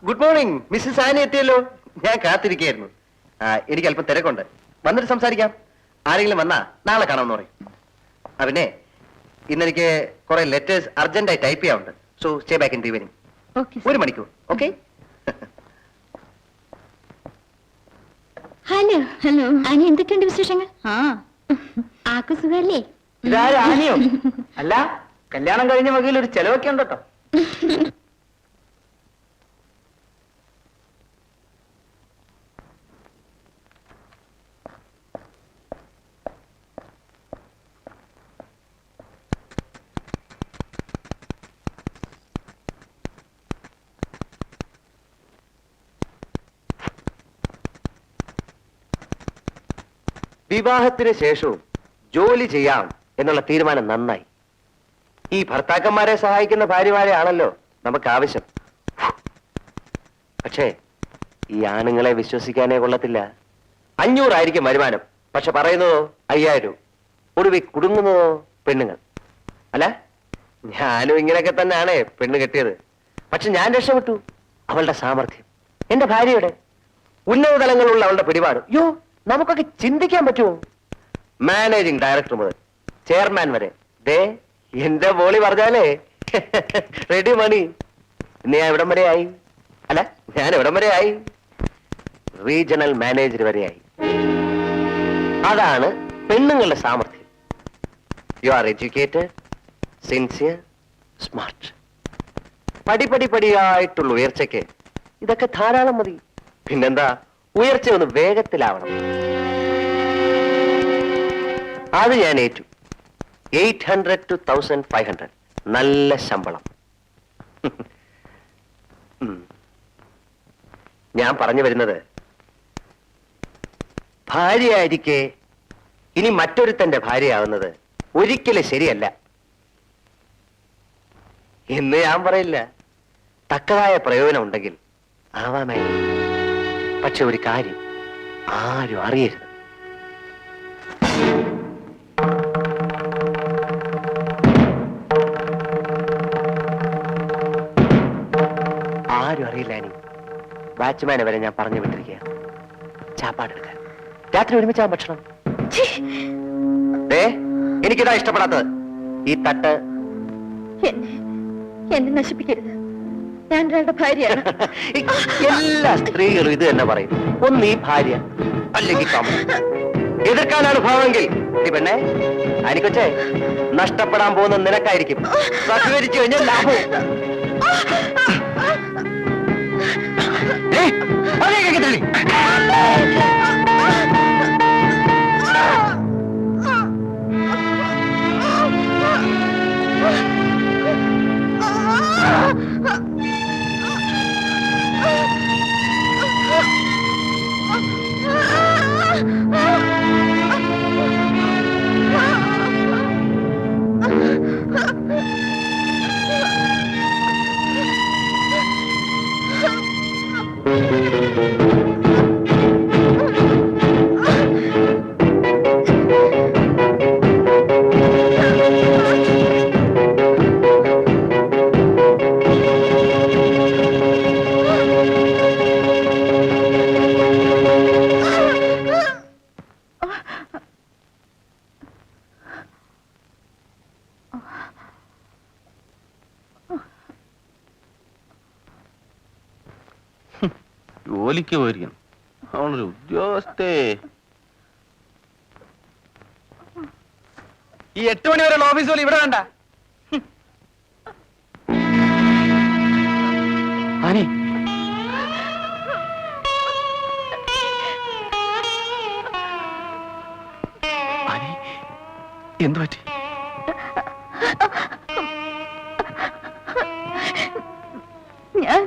Good morning Mrs Annie എത്തിയല്ലോ. ഞാൻ കാത്തിരിക്കുകയായിരുന്നു. എനിക്ക് അല്പം തിരക്കുണ്ട്, വന്നിട്ട് സംസാരിക്കാം. ആരെങ്കിലും വന്നാ നാളെ കാണാമെന്ന് പറയും. പിന്നെ ഇന്നെനിക്ക് കുറെ ലെറ്റേഴ്സ് അർജന്റായി ടൈപ്പ് ചെയ്യാറുണ്ട്. So stay back in the evening. 1 മണിക്കൂർ. ഓക്കെ. ഹലോ ഹലോ ആനി, എന്തൊക്കെയുണ്ട് വിശേഷങ്ങൾ? ആക്കു സുഖല്ലേ? ഇതാരും ആനിയോ? അല്ല, കല്യാണം കഴിഞ്ഞ വകയിൽ ഒരു ചെലവൊക്കെ ഉണ്ട് കേട്ടോ. വിവാഹത്തിന് ശേഷവും ജോലി ചെയ്യാം എന്നുള്ള തീരുമാനം നന്നായി. ഈ ഭർത്താക്കന്മാരെ സഹായിക്കുന്ന ഭാര്യമാരെ ആണല്ലോ നമുക്ക് ആവശ്യം. പക്ഷേ ഈ ആണുങ്ങളെ വിശ്വസിക്കാനേ കൊള്ളത്തില്ല. 500 ആയിരിക്കും വരുമാനം, പക്ഷെ പറയുന്നതോ 5000. ഒടുവിൽ കുടുങ്ങുന്നതോ പെണ്ണുങ്ങൾ. അല്ല, ഞാനും ഇങ്ങനെയൊക്കെ തന്നെയാണ് പെണ്ണ് കെട്ടിയത്. പക്ഷെ ഞാൻ രക്ഷപ്പെട്ടു. അവളുടെ സാമർഥ്യം, എന്റെ ഭാര്യയുടെ ഉന്നത തലങ്ങളുള്ള അവളുടെ പിടിപാട്, നമുക്കൊക്കെ ചിന്തിക്കാൻ പറ്റുമോ? മാനേജിംഗ് ഡയറക്ടർ മുതൽ ചെയർമാൻ വരെ ദേ എന്റെ ബോളി പറഞ്ഞാലേ റെഡി മണി. ഇന്ന് ഞാൻ എവിടം വരെ ആയി? അല്ല, ഞാൻ എവിടം വരെ ആയി? റീജിയണൽ മാനേജർ വരെയായി. അതാണ് പെണ്ണുങ്ങളുടെ സാമർഥ്യം. You are educated, sincere, smart. പടിയായിട്ടുള്ള ഉയർച്ചയ്ക്ക് ഇതൊക്കെ ധാരാളം മതി. പിന്നെന്താ, ഉയർച്ച ഒന്ന് വേഗത്തിലാവണം. അത് ഞാൻ ഏറ്റു. 800 to 1500 നല്ല ശമ്പളം. ഞാൻ പറഞ്ഞു വരുന്നത്, ഭാര്യയായിരിക്കെ ഇനി മറ്റൊരുത്തന്റെ ഭാര്യയാവുന്നത് ഒരിക്കലും ശരിയല്ല എന്ന് ഞാൻ പറയില്ല. തക്കതായ പ്രയോജനം ഉണ്ടെങ്കിൽ ആവാമായിരുന്നു. പക്ഷെ ഒരു കാര്യം ആരും അറിയരുത്. ആരും അറിയില്ല. ഇനി വാച്ച്മാനെ വരെ ഞാൻ പറഞ്ഞു വിട്ടിരിക്കുക ചാപ്പാടെടുക്കാൻ. രാത്രി ഒരുമിച്ചാൻ ഭക്ഷണം. എനിക്കിതാ ഇഷ്ടപ്പെടാത്തത്. ഈ തട്ട് എന്നെ നശിപ്പിക്കരുത്. ഞാൻ ഒരാളുടെ ഭാര്യയാണ്. എല്ലാ സ്ത്രീകളും ഇത് തന്നെ പറയും. ഒന്ന് ഈ ഭാര്യ, അല്ലെങ്കിൽ എതിർക്കാനാണ് ഭാവമെങ്കിൽ നീ പെണ്ണെ ആനിക്കൊച്ചേ, നഷ്ടപ്പെടാൻ പോകുന്ന നിനക്കായിരിക്കും. സഹകരിച്ചു കഴിഞ്ഞാൽ ലാഭവും. തള്ളി ജോലിക്ക് പോയിരിക്കണം. അവളൊരു ഉദ്യോഗസ്ഥേ. ഈ 8 മണി വരെ ഓഫീസ് ജോലി ഇവിടെ വേണ്ട. ആനി, എന്തു പറ്റി? ഞാൻ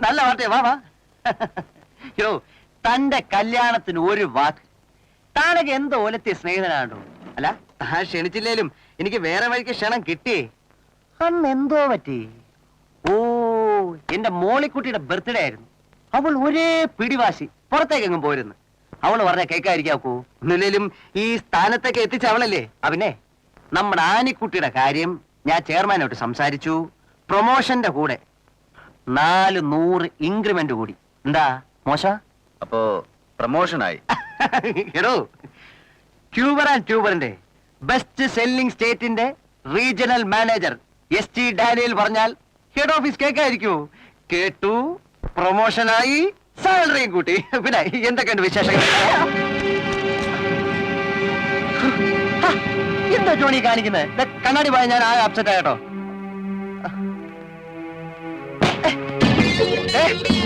നല്ല വാർത്തയാ, വാ വാ. യോ, തന്റെ കല്യാണത്തിന് ഒരു വാക്ക്. താനൊക്കെ എന്തോ ഓലത്തെ സ്നേഹിതനാണോ? അല്ല, താൻ ക്ഷണിച്ചില്ലേലും എനിക്ക് വേറെ വഴിക്ക് ക്ഷണം കിട്ടി. അന്ന് എന്തോ പറ്റി? ഓ, എന്റെ മോളിക്കുട്ടിയുടെ ബർത്ത്ഡേ ആയിരുന്നു. അവൾ ഒരേ പിടിവാശി, പുറത്തേക്കെങ്ങും പോരുന്നു. അവള് പറഞ്ഞ കേൾക്കാതിരിക്കാക്കൂ. ഒന്നില്ലേലും ഈ സ്ഥാനത്തേക്ക് എത്തിച്ച അവളല്ലേ. അവനെ നമ്മുടെ ആനിക്കുട്ടിയുടെ കാര്യം ഞാൻ ചെയർമാനോട്ട് സംസാരിച്ചു. പ്രൊമോഷന്റെ കൂടെ 400 ഇൻക്രിമെന്റ് കൂടി. എന്താ മോശ? അപ്പോ പ്രമോഷനായി. എടോ, ട്യൂബർ ആൻഡ് ട്യൂബറിന്റെ ബെസ്റ്റ് സെല്ലിംഗ് സ്റ്റേറ്റിന്റെ റീജിയണൽ മാനേജർ ST ഡാനിയൽ പറഞ്ഞാൽ ഹെഡ് ഓഫീസ് കേൾക്കായിരിക്കൂ. കേട്ടു, പ്രൊമോഷനായി, സാലറിയും കൂട്ടി. പിന്നെ എന്തൊക്കെയുണ്ട് വിശേഷങ്ങൾ? എന്താ ജോണി കാണിക്കുന്നത്? കണ്ണാടി പോയ ഞാൻ ആകെ അപ്സെറ്റ് ആയിട്ടോ.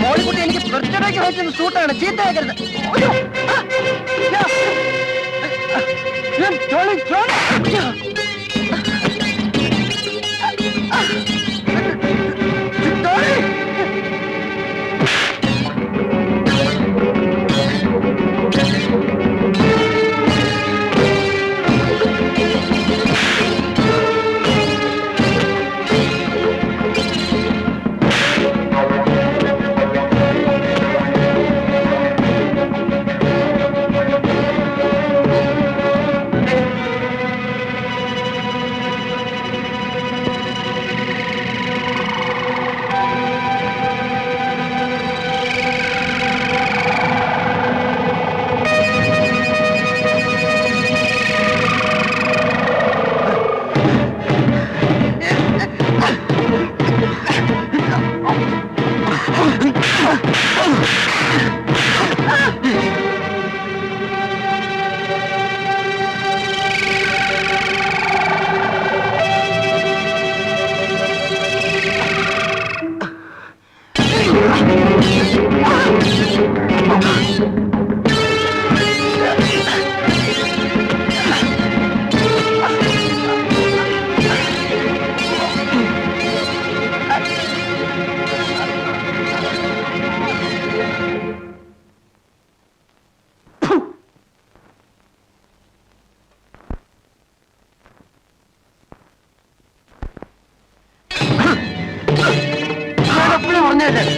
മോളിക്കുട്ടി എനിക്ക് ബർത്ത്ഡേക്ക് വെച്ചൊന്ന് സൂട്ടാണ്, ചീത്തയാക്കരുത്. ജോണി, ജോണി,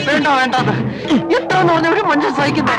വേണ്ട വേണ്ടത് എന്താന്ന് പറഞ്ഞ ഒരു മനുഷ്യൻ സഹിക്കുന്നത്.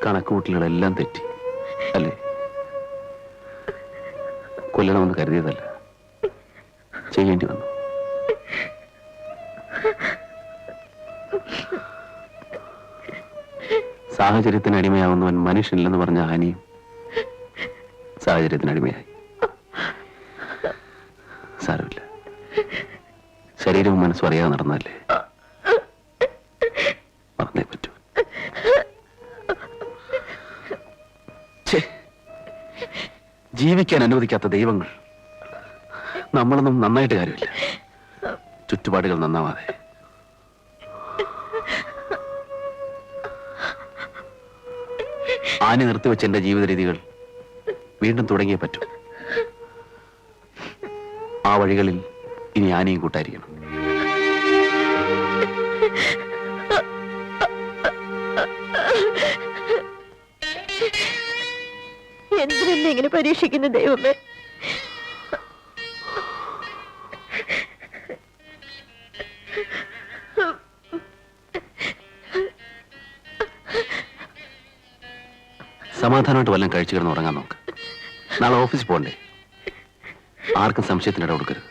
കണക്കുകൂട്ടലുകളെല്ലാം തെറ്റി അല്ലേ? കൊല്ലണമെന്ന് കരുതിയതല്ല, ചെയ്യേണ്ടി വന്നു. സാഹചര്യത്തിന് അടിമയാവുന്നവൻ മനുഷ്യനില്ലെന്ന് പറഞ്ഞ ആനിയും സാഹചര്യത്തിന് അടിമയായി. സാരമില്ല, ശരീരവും മനസ്സും അറിയാതെ നടന്നല്ലേ, മറന്നേ പറ്റൂ. ജീവിക്കാൻ അനുവദിക്കാത്ത ദൈവങ്ങൾ, നമ്മളൊന്നും നന്നായിട്ട് കാര്യമില്ല. ചുറ്റുപാടുകൾ നന്നാവാതെ ആനി നിർത്തിവെച്ച എന്റെ ജീവിത രീതികൾ വീണ്ടും തുടങ്ങിയേ പറ്റൂ. ആ വഴികളിൽ ഇനി ആനയും കൂട്ടായിരിക്കണം. എന്തിനെന്നെ ഇങ്ങനെ പരീക്ഷിക്കുന്ന ദൈവമേ? സമാധാനമായിട്ട് വല്ലതും കഴിച്ചു കിടന്ന് ഉറങ്ങാൻ നോക്ക്. നാളെ ഓഫീസിൽ പോകണ്ടേ? ആർക്കും സംശയത്തിനിട കൊടുക്കരുത്.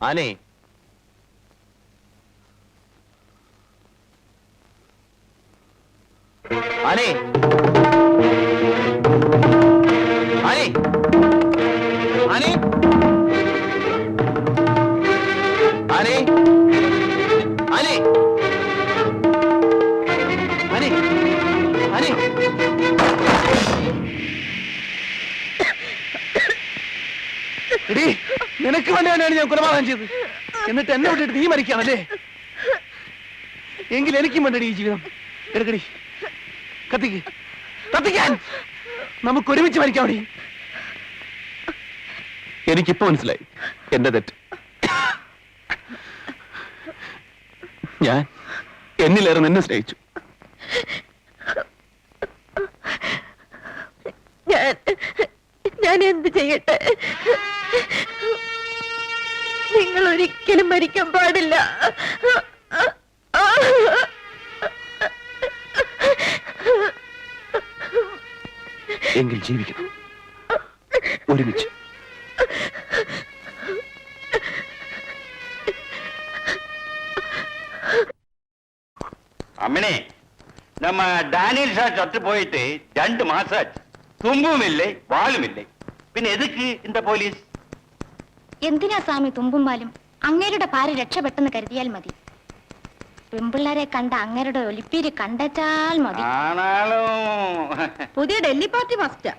ആനേ, ആനേ, ആനേ, ആനേ, ആനേ, ആനേ, ആനേ, ആനേ. എടീ, നിനക്ക് വേണ്ടിയാണ് ഞാൻ കൊലപാതകം ചെയ്തത്. എന്നിട്ട് എന്നെ വിട്ടിട്ട് നീ മരിക്കാണല്ലേ? എങ്കിൽ എനിക്കും വേണ്ടടി ഈ ജീവിതം. എടുക്കടി, കത്തിക്ക്, കത്തിക്കാൻ. നമുക്ക് ഒരുമിച്ച് മരിക്കാമടി. എനിക്കിപ്പോ മനസ്സിലായി എന്റെ തെറ്റ്. ഞാൻ എന്നിലേറെ നിന്നെ സ്നേഹിച്ചു. ഞാൻ എന്ത് ചെയ്യട്ടെ? നിങ്ങൾ ഒരിക്കലും മരിക്കാൻ പാടില്ല. എങ്കിൽ ജീവിക്കണം ഒരുമിച്ച്. അമ്മനെ, നമ്മ ഡാനിയൽ ഷാ ചത്തു പോയിട്ട് 2 മാസാச்சு. തുമ്പുമില്ലേ വാളുമില്ലേ, പിന്നെ എതുക്ക് இந்த പോലീസ്? എന്തിനാ സ്വാമി തുമ്പും പാലും? അങ്ങേരുടെ ഭാര്യ രക്ഷപ്പെട്ടെന്ന് കരുതിയാൽ മതി. പെമ്പിള്ളേരെ കണ്ട അങ്ങേരുടെ ഒലിപ്പീര് കണ്ടാൽ മതി. ആണാലും പുതിയ ഡൽഹി പാർട്ടി മസ്റ്റാ.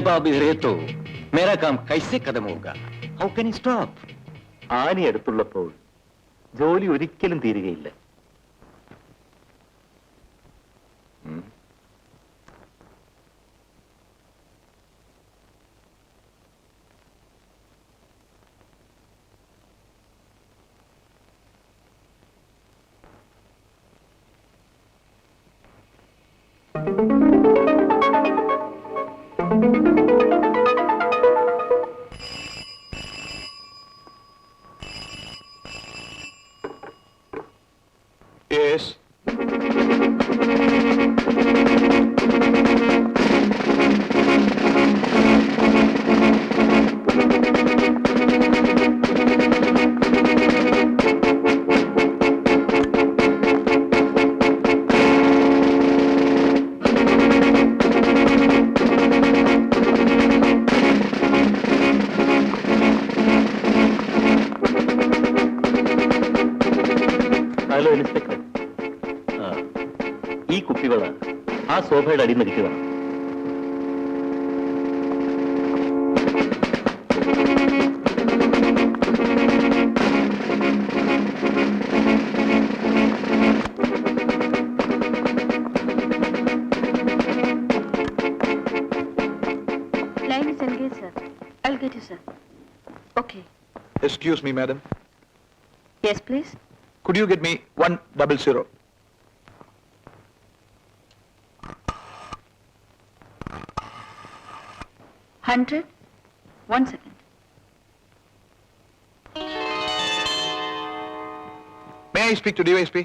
बेबाब रहे तो मेरा काम कैसे खत्म होगा? How can you stop? Annie അടുത്തുള്ളപ്പോൾ ജോലി ഒരിക്കലും തീരുകയില്ല. Yes. ഹലോ ഇൻസ്പെക്ടർ, ഈ കുപ്പിവള ആ സോഫയുടെ അടിയിൽ നിൽക്കുക. Line is engaged, sir. I'll get you, sir. Okay. Excuse me, madam. Yes, please. Could you get me 100? $100? 1 second. May I speak to DYSP?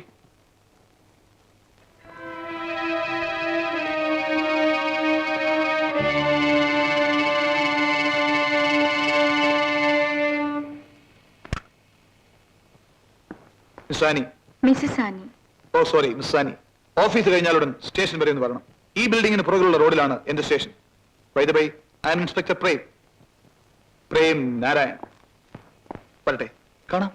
Miss Annie. Mrs. Annie. Oh, sorry, Miss Annie. Office കഴിഞ്ഞാലുടൻ station വരെ എന്ന് പറയണം. ഈ ബിൽഡിങ്ങിന് പുറകിലുള്ള റോഡിലാണ് എന്റെ station. By the way, I am Inspector Prem. Prem Narayan. വരട്ടെ, കാണാം.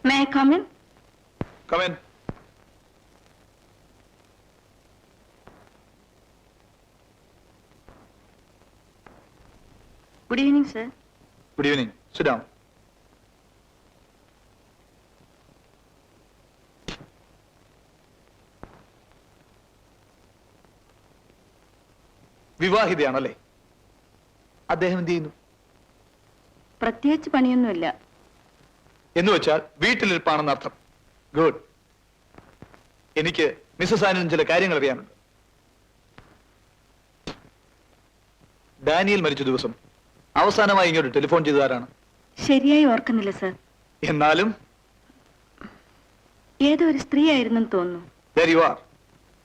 May I come in? Come in. Good evening, sir. Good evening. Sit down. വിവാഹിതയാണല്ലേ? അദ്ദേഹം എന്ത് ചെയ്യുന്നു? പ്രത്യേകിച്ച് പണിയൊന്നുമില്ല. എന്ന് വെച്ചാൽ വീട്ടിലിരിപ്പാണെന്ന് അർത്ഥം. ഗുഡ്. എനിക്ക് മിസ്സസ് ആനിന് ചില കാര്യങ്ങൾ അറിയാനുണ്ട്. ഡാനിയൽ മരിച്ച ദിവസം അവസാനമായി ഇങ്ങോട്ട് ടെലിഫോൺ ചെയ്തതാരാണ്? ശരിയായി ഓർക്കുന്നില്ല, സർ. എന്നാലും ഏതോ ഒരു സ്ത്രീ ആയിരുന്നെന്ന് തോന്നുന്നു. there you are.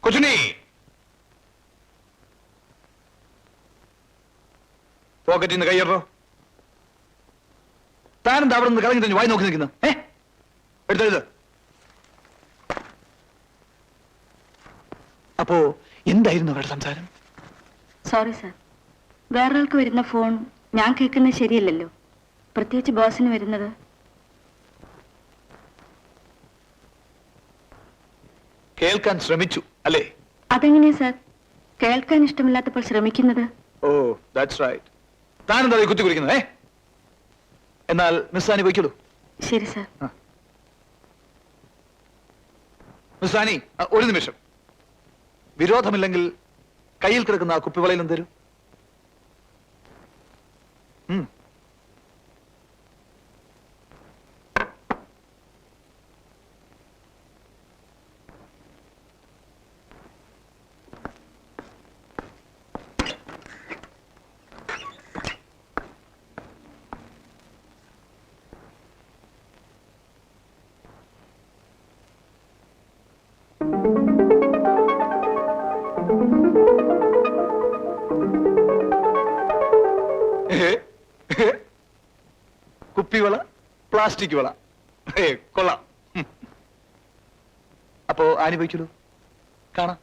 കൊച്ചുണ്ണി, പോക്കറ്റിൽ നിന്ന് കൈയ്യറോ. താനെന്താ അവിടെ നിന്ന് കളഞ്ഞു തന്നെ വായി നോക്കി നിൽക്കുന്നു? എടുത്തെഴുത്. അപ്പോ എന്തായിരുന്നു അവരുടെ സംസാരം? Sorry, sir. വേറൊരാൾക്ക് വരുന്ന ഫോൺ ഞാൻ കേൾക്കുന്നത് ശരിയല്ലല്ലോ, പ്രത്യേകിച്ച് ബോസിന് വരുന്നത്. കേൾക്കാൻ ശ്രമിച്ചു അല്ലേ? അതെങ്ങനെയാ സർ കേൾക്കാൻ ഇഷ്ടമില്ലാത്തപ്പോൾ ശ്രമിക്കുന്നത്? ഓ, ദാറ്റ്സ് റൈറ്റ്. താനെന്താ കുത്തി കുറിക്കുന്നത്? എന്നാൽ മിസ്സാനി പോയിക്കോളൂ. ശരി, സർ. മിസ്സാനി, ഒരു നിമിഷം. വിരോധമില്ലെങ്കിൽ കയ്യിൽ കിടക്കുന്ന ആ കുപ്പിവളയിലും തരൂ. കുപ്പിവള, പ്ലാസ്റ്റിക് വള. കൊള്ളാം. അപ്പോ ആനി പോയിക്കോളൂ, കാണാം.